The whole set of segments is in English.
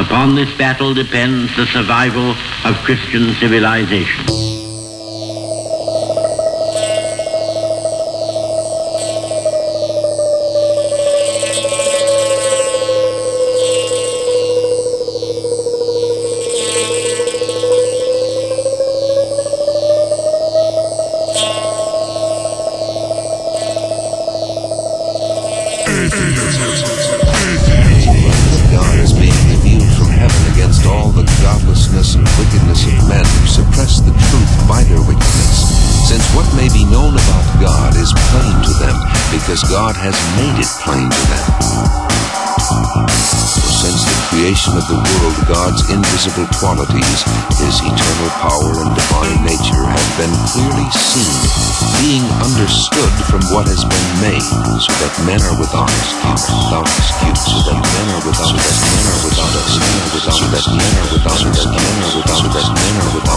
Upon this battle depends the survival of Christian civilization. God is being revealed from heaven against all the godlessness and wickedness of men who suppress the truth by their wickedness, since what may be known about God is plain to them, because God has made it plain to them. For since the creation of the world, God's invisible qualities, His eternal power and divine nature, have been clearly seen, being understood from what has been made, so that men are without excuse, so that men are without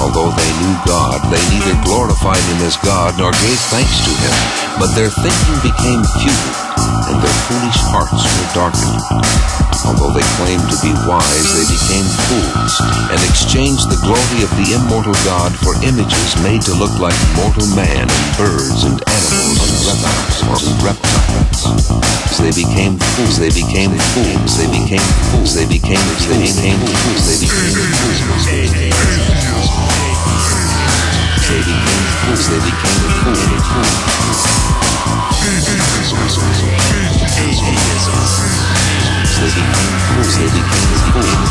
although they knew God, they neither glorified Him as God nor gave thanks to Him, but their thinking became futile, and their foolish hearts were darkened. Although they claimed to be wise, they became fools, and exchanged the glory of the immortal God for images made to look like mortal man and birds and animals and reptiles. They became fools, they became fools, they became fools, they became fools, they became fools, they became fools, they became fools, they became fools. They became fools, they became fools.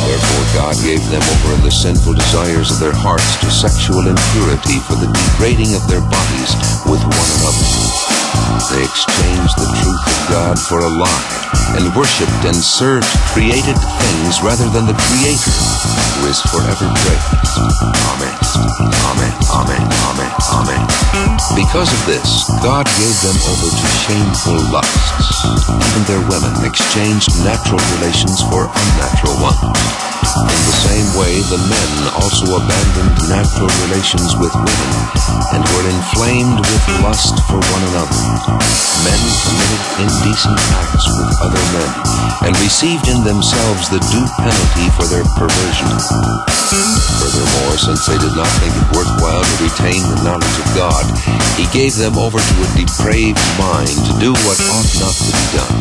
Therefore God gave them over in the sinful desires of their hearts to sexual impurity for the degrading of their bodies with one another. They exchanged the truth of God for a lie, and worshipped and served created things rather than the Creator, who is forever praised. Amen. Amen. Amen. Amen. Amen. Because of this, God gave them over to shameful lusts. Even their women exchanged natural relations for unnatural ones. In the same way, the men also abandoned natural relations with women, and were inflamed with lust for one another. Men committed indecent acts with other men, and received in themselves the due penalty for their perversion. Furthermore, since they did not think it worthwhile to retain the knowledge of God, He gave them over to a depraved mind to do what ought not to be done.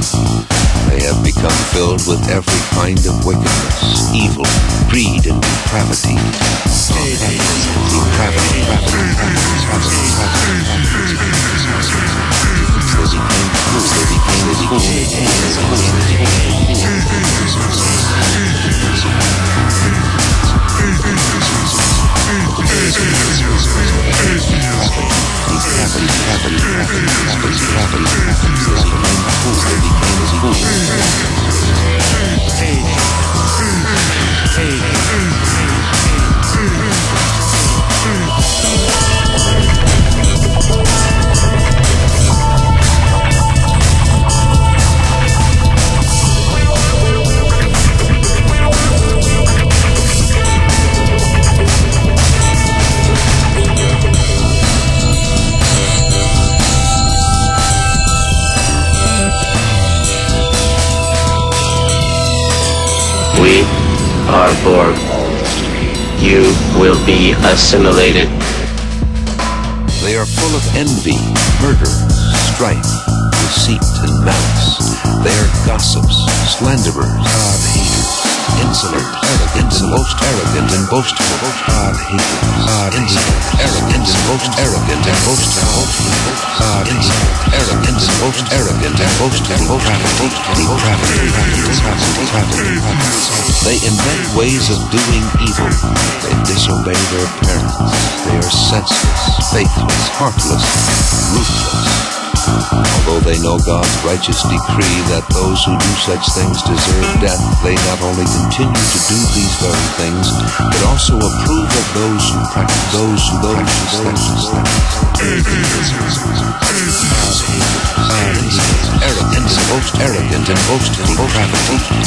They have become filled with every kind of wickedness, evil, greed, and depravity. We are Borg. You will be assimilated. They are full of envy, murder, strife, deceit, and malice. They are gossips, slanderers, God-haters, insolent, arrogant, and most arrogant and boastful. God-haters, insolent, arrogant, and most arrogant and boastful. God-haters, arrogant, and most arrogant and boastful. They invent ways of doing evil. They disobey their parents. They are senseless, faithless, heartless, ruthless. Although they know God's righteous decree that those who do such things deserve death, they not only continue to do these very things, but also approve of those who practice those. arrogant and boastful depravity,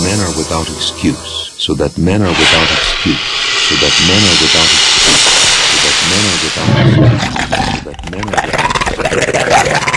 men are without excuse, so that men are without excuse, so that men are without excuse, so that men are without excuse, so that men are without excuse.